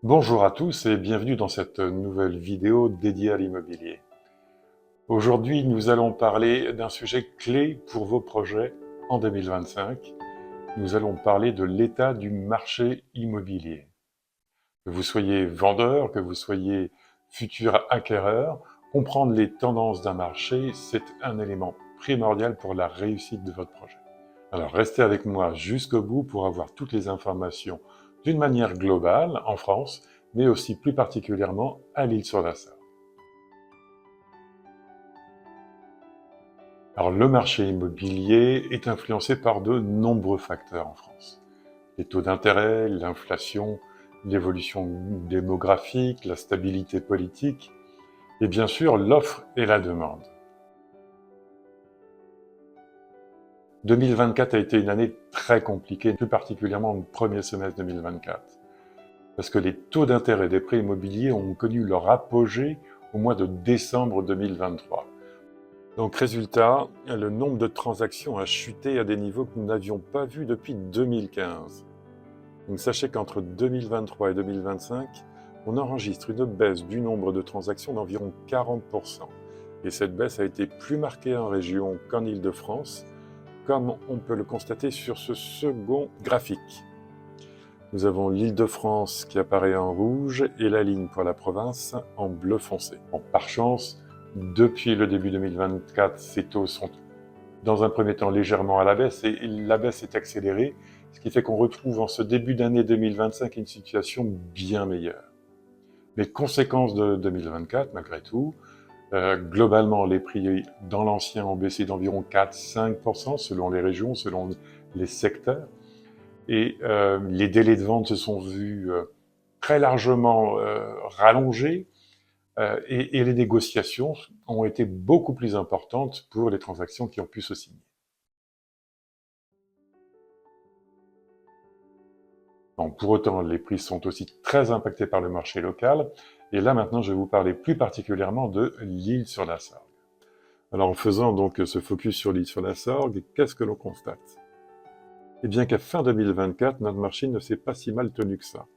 Bonjour à tous et bienvenue dans cette nouvelle vidéo dédiée à l'immobilier. Aujourd'hui, nous allons parler d'un sujet clé pour vos projets en 2025. Nous allons parler de l'état du marché immobilier. Que vous soyez vendeur, que vous soyez futur acquéreur, comprendre les tendances d'un marché, c'est un élément primordial pour la réussite de votre projet. Alors restez avec moi jusqu'au bout pour avoir toutes les informations d'une manière globale en France, mais aussi plus particulièrement à l'Île-sur-la-Sarthe. Alors le marché immobilier est influencé par de nombreux facteurs en France. Les taux d'intérêt, l'inflation, l'évolution démographique, la stabilité politique, et bien sûr l'offre et la demande. 2024 a été une année très compliquée, plus particulièrement le premier semestre 2024, parce que les taux d'intérêt des prêts immobiliers ont connu leur apogée au mois de décembre 2023. Donc résultat, le nombre de transactions a chuté à des niveaux que nous n'avions pas vus depuis 2015. Donc sachez qu'entre 2023 et 2025, on enregistre une baisse du nombre de transactions d'environ 40%. Et cette baisse a été plus marquée en région qu'en Île-de-France, comme on peut le constater sur ce second graphique. Nous avons l'Île-de-France qui apparaît en rouge et la ligne pour la province en bleu foncé. Bon, par chance, depuis le début 2024, ces taux sont dans un premier temps légèrement à la baisse et la baisse est accélérée, ce qui fait qu'on retrouve en ce début d'année 2025 une situation bien meilleure. Les conséquences de 2024, malgré tout, globalement, les prix dans l'ancien ont baissé d'environ 4-5% selon les régions, selon les secteurs. Et les délais de vente se sont vus très largement rallongés et les négociations ont été beaucoup plus importantes pour les transactions qui ont pu se signer. Bon, pour autant, les prix sont aussi très impactés par le marché local. Et là, maintenant, je vais vous parler plus particulièrement de l'Île-sur-la-Sarthe. Alors, en faisant donc ce focus sur l'Île-sur-la-Sarthe, qu'est-ce que l'on constate? Eh bien qu'à fin 2024, notre marché ne s'est pas si mal tenu que ça.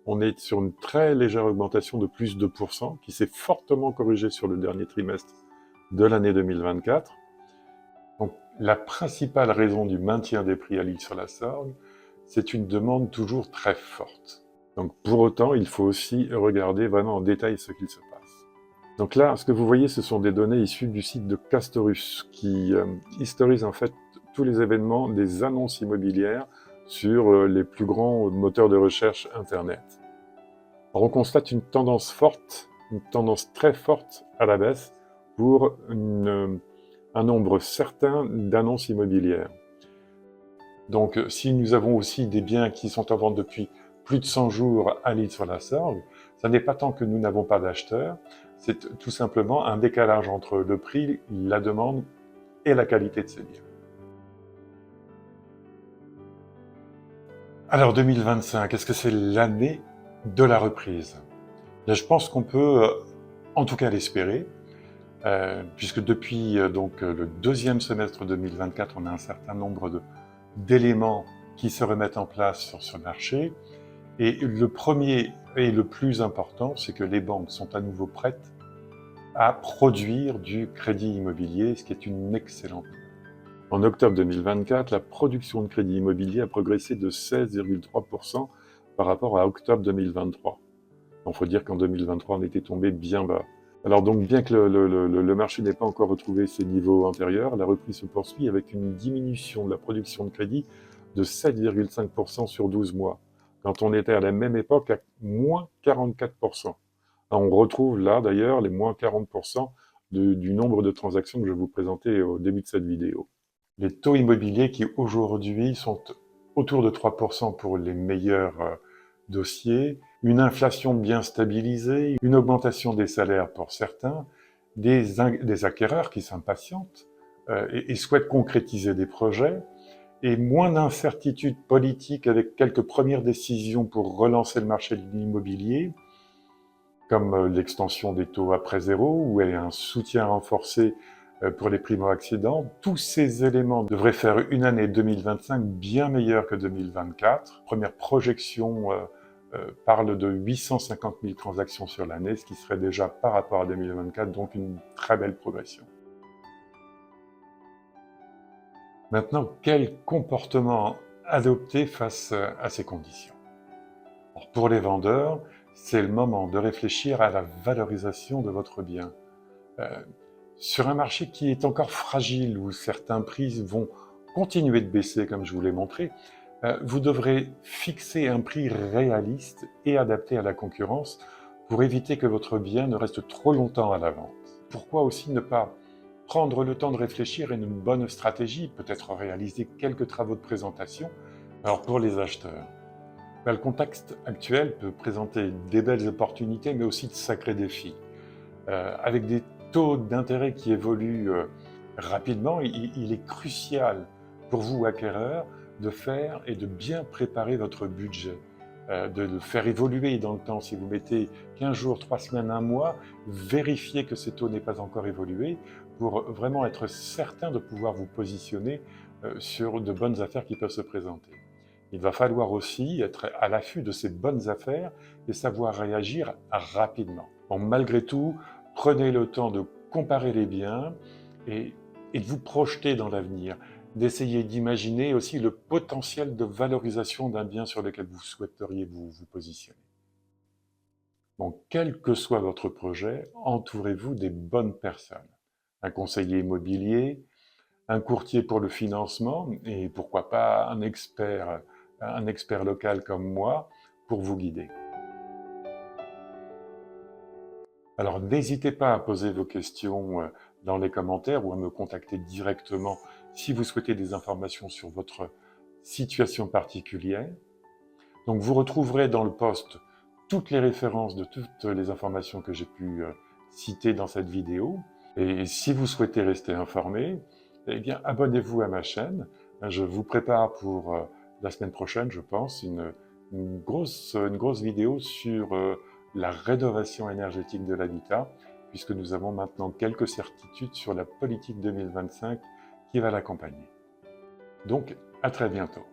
On est sur une très légère augmentation de plus de 2%, qui s'est fortement corrigée sur le dernier trimestre de l'année 2024. Donc, la principale raison du maintien des prix à l'Île-sur-la-Sarthe, c'est une demande toujours très forte. Donc, pour autant, il faut aussi regarder vraiment en détail ce qu'il se passe. Donc là, ce que vous voyez, ce sont des données issues du site de Castorus, qui historise en fait tous les événements des annonces immobilières sur les plus grands moteurs de recherche Internet. Alors, on constate une tendance forte, une tendance très forte à la baisse pour un nombre certain d'annonces immobilières. Donc, si nous avons aussi des biens qui sont en vente depuis plus de 100 jours à l'Île-sur-la-Sarthe, ça n'est pas tant que nous n'avons pas d'acheteurs, c'est tout simplement un décalage entre le prix, la demande et la qualité de ces biens. Alors 2025, est-ce que c'est l'année de la reprise? Là, je pense qu'on peut en tout cas l'espérer, puisque depuis donc le deuxième semestre 2024, on a un certain nombre d'éléments qui se remettent en place sur ce marché. Et le premier et le plus important, c'est que les banques sont à nouveau prêtes à produire du crédit immobilier, ce qui est une excellente nouvelle. En octobre 2024, la production de crédit immobilier a progressé de 16,3% par rapport à octobre 2023. Il faut dire qu'en 2023, on était tombé bien bas. Alors donc, bien que le marché n'ait pas encore retrouvé ses niveaux antérieurs, la reprise se poursuit avec une diminution de la production de crédit de 7,5% sur 12 mois, quand on était à la même époque à moins 44%. On retrouve là d'ailleurs les moins 40% du nombre de transactions que je vous présentais au début de cette vidéo. Les taux immobiliers qui aujourd'hui sont autour de 3% pour les meilleurs dossiers, une inflation bien stabilisée, une augmentation des salaires pour certains, des acquéreurs qui s'impatientent et souhaitent concrétiser des projets, et moins d'incertitudes politiques avec quelques premières décisions pour relancer le marché de l'immobilier, comme l'extension des taux après zéro, ou un soutien renforcé pour les primo-accédants. Tous ces éléments devraient faire une année 2025 bien meilleure que 2024. Première projection parle de 850 000 transactions sur l'année, ce qui serait déjà par rapport à 2024, donc une très belle progression. Maintenant, quel comportement adopter face à ces conditions? Alors, pour les vendeurs, c'est le moment de réfléchir à la valorisation de votre bien. Sur un marché qui est encore fragile, où certains prix vont continuer de baisser, comme je vous l'ai montré, vous devrez fixer un prix réaliste et adapté à la concurrence pour éviter que votre bien ne reste trop longtemps à la vente. Pourquoi aussi ne pas prendre le temps de réfléchir à une bonne stratégie, peut-être réaliser quelques travaux de présentation? Alors pour les acheteurs, le contexte actuel peut présenter des belles opportunités, mais aussi de sacrés défis. Avec des taux d'intérêt qui évoluent rapidement, il est crucial pour vous, acquéreurs, de faire et de bien préparer votre budget, de le faire évoluer dans le temps. Si vous mettez 15 jours, 3 semaines, 1 mois, vérifiez que ces taux n'aient pas encore évolué pour vraiment être certain de pouvoir vous positionner sur de bonnes affaires qui peuvent se présenter. Il va falloir aussi être à l'affût de ces bonnes affaires et savoir réagir rapidement. Bon, malgré tout, prenez le temps de comparer les biens et de vous projeter dans l'avenir, d'essayer d'imaginer aussi le potentiel de valorisation d'un bien sur lequel vous souhaiteriez vous positionner. Donc, quel que soit votre projet, entourez-vous des bonnes personnes. Un conseiller immobilier, un courtier pour le financement et pourquoi pas un expert local comme moi pour vous guider. Alors n'hésitez pas à poser vos questions dans les commentaires ou à me contacter directement si vous souhaitez des informations sur votre situation particulière. Donc vous retrouverez dans le post toutes les références de toutes les informations que j'ai pu citer dans cette vidéo. Et si vous souhaitez rester informé, eh bien abonnez-vous à ma chaîne. Je vous prépare pour la semaine prochaine, je pense, une grosse vidéo sur la rénovation énergétique de l'habitat, puisque nous avons maintenant quelques certitudes sur la politique 2025 qui va l'accompagner. Donc, à très bientôt.